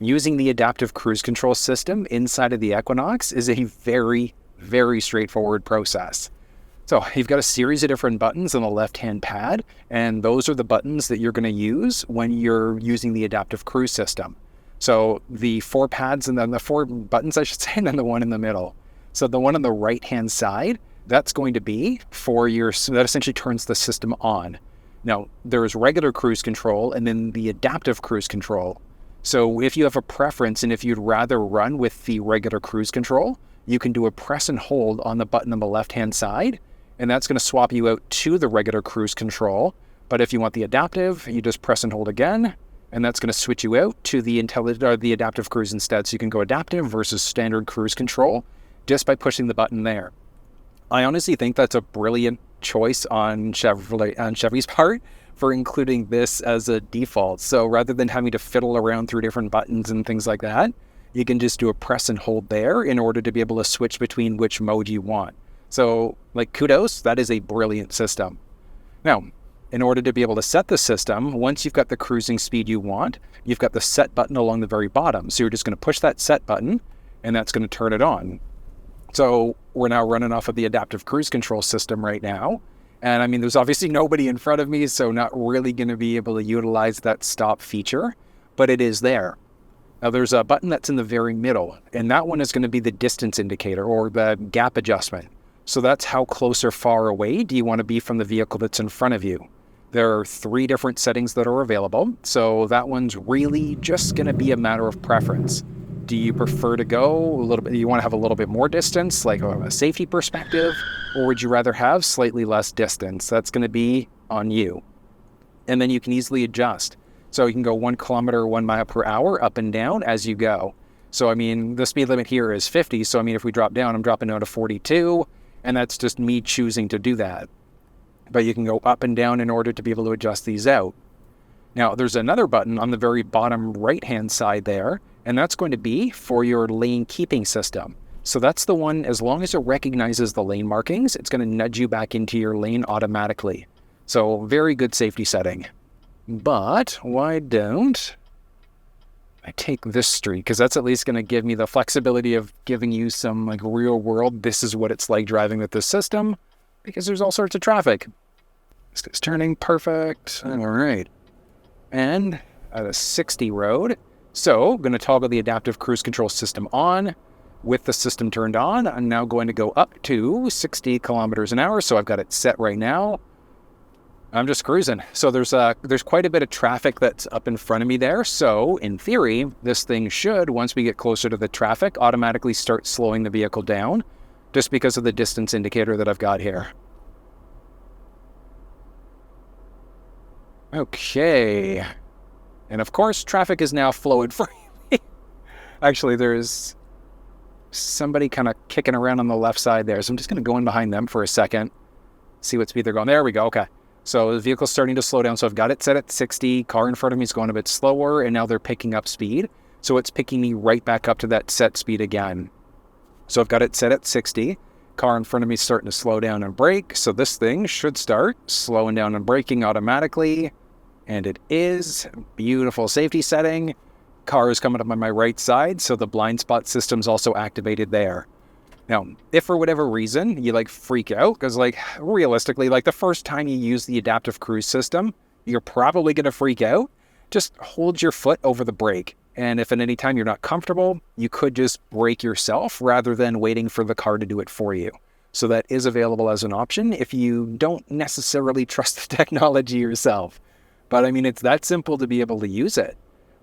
using the adaptive cruise control system inside of the Equinox is a very, very straightforward process. So you've got a series of different buttons on the left-hand pad, and those are the buttons that you're going to use when you're using the adaptive cruise system. So the 4 pads and then the 4 buttons, I should say, and then the one in the middle. So the one on the right-hand side, that's going to be for so that essentially turns the system on. Now, there's regular cruise control and then the adaptive cruise control. So if you have a preference and if you'd rather run with the regular cruise control, you can do a press and hold on the button on the left-hand side, and that's going to swap you out to the regular cruise control. But if you want the adaptive, you just press and hold again, and that's going to switch you out to the adaptive cruise instead. So you can go adaptive versus standard cruise control just by pushing the button there. I honestly think that's a brilliant choice on Chevy's part for including this as a default. So rather than having to fiddle around through different buttons and things like that, you can just do a press and hold there in order to be able to switch between which mode you want. So, kudos, that is a brilliant system. Now, in order to be able to set the system, once you've got the cruising speed you want, you've got the set button along the very bottom. So you're just going to push that set button, and that's going to turn it on. So we're now running off of the adaptive cruise control system right now. And I mean, there's obviously nobody in front of me, so not really going to be able to utilize that stop feature, but it is there. Now there's a button that's in the very middle, and that one is going to be the distance indicator or the gap adjustment. So that's how close or far away do you want to be from the vehicle that's in front of you. There are 3 different settings that are available, so that one's really just going to be a matter of preference. Do you prefer to go a little bit, you want to have a little bit more distance, like a safety perspective, or would you rather have slightly less distance? That's going to be on you. And then you can easily adjust. So you can go 1 kilometer, 1 mile per hour up and down as you go. So, I mean, the speed limit here is 50. So, I mean, if we drop down, I'm dropping down to 42, and that's just me choosing to do that. But you can go up and down in order to be able to adjust these out. Now, there's another button on the very bottom right-hand side there, and that's going to be for your lane keeping system. So that's the one, as long as it recognizes the lane markings, it's going to nudge you back into your lane automatically. So very good safety setting. But why don't I take this street? Because that's at least going to give me the flexibility of giving you some real world, this is what it's like driving with this system, because there's all sorts of traffic. This guy's turning perfect. All right. And at a 60 road. So I'm going to toggle the adaptive cruise control system on. With the system turned on, I'm now going to go up to 60 kilometers an hour. So I've got it set right now. I'm just cruising. So there's quite a bit of traffic that's up in front of me there. So in theory, this thing should, once we get closer to the traffic, automatically start slowing the vehicle down just because of the distance indicator that I've got here. Okay. And of course, traffic is now flowing freely. Actually, there's somebody kind of kicking around on the left side there. So I'm just going to go in behind them for a second. See what speed they're going. There we go. Okay. So the vehicle's starting to slow down. So I've got it set at 60. Car in front of me is going a bit slower, and now they're picking up speed. So it's picking me right back up to that set speed again. So I've got it set at 60. Car in front of me is starting to slow down and brake. So this thing should start slowing down and braking automatically. And it is. Beautiful safety setting. Car is coming up on my right side, so the blind spot system's also activated there. Now, if for whatever reason you freak out, because realistically, the first time you use the adaptive cruise system, you're probably going to freak out. Just hold your foot over the brake. And if at any time you're not comfortable, you could just brake yourself rather than waiting for the car to do it for you. So that is available as an option if you don't necessarily trust the technology yourself. But I mean, it's that simple to be able to use it.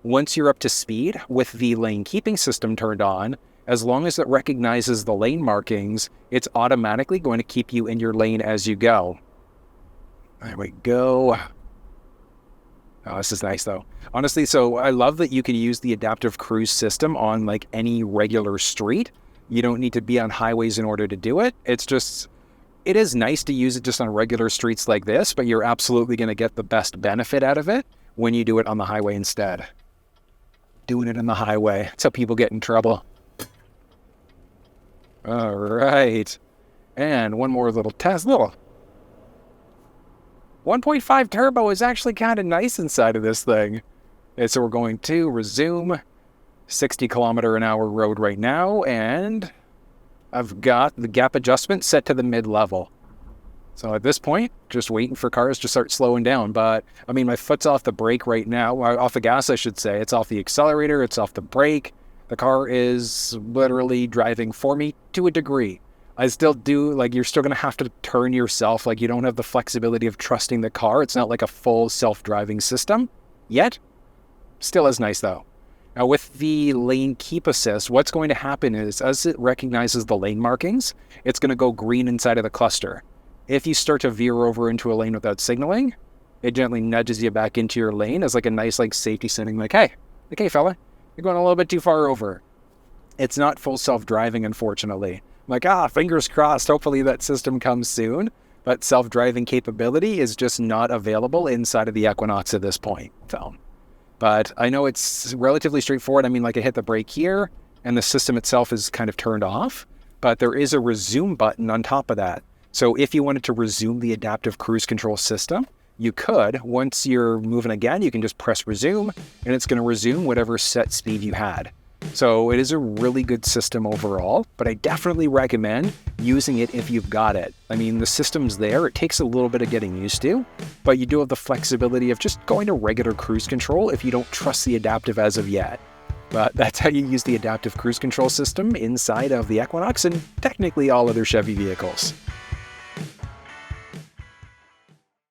Once you're up to speed with the lane keeping system turned on, as long as it recognizes the lane markings, it's automatically going to keep you in your lane as you go. There we go. Oh, this is nice though. Honestly, so I love that you can use the adaptive cruise system on any regular street. You don't need to be on highways in order to do it. It is nice to use it just on regular streets like this, but you're absolutely going to get the best benefit out of it when you do it on the highway instead. Doing it on the highway. That's how people get in trouble. All right. And one more little test. 1.5 turbo is actually kind of nice inside of this thing. And so we're going to resume. 60-kilometer-an-hour road right now, and I've got the gap adjustment set to the mid-level. So at this point, just waiting for cars to start slowing down. But I mean, my foot's off the brake right now, off the gas, I should say. It's off the accelerator, it's off the brake. The car is literally driving for me to a degree. I still do, like, you're still going to have to turn yourself. Like, you don't have the flexibility of trusting the car. It's not like a full self-driving system yet. Still is nice though. Now with the lane keep assist, what's going to happen is as it recognizes the lane markings, it's going to go green inside of the cluster. If you start to veer over into a lane without signaling, it gently nudges you back into your lane as like a nice like safety setting, like, hey, fella, you're going a little bit too far over. It's not full self-driving, unfortunately. I'm like, fingers crossed, hopefully that system comes soon. But self-driving capability is just not available inside of the Equinox at this point. So, but I know it's relatively straightforward. I mean, like I hit the brake here and the system itself is kind of turned off, but there is a resume button on top of that. So if you wanted to resume the adaptive cruise control system, you could. Once you're moving again, you can just press resume and it's going to resume whatever set speed you had. So it is a really good system overall, but I definitely recommend using it if you've got it. I mean, the system's there. It takes a little bit of getting used to, but you do have the flexibility of just going to regular cruise control if you don't trust the adaptive as of yet. But that's how you use the adaptive cruise control system inside of the Equinox and technically all other Chevy vehicles.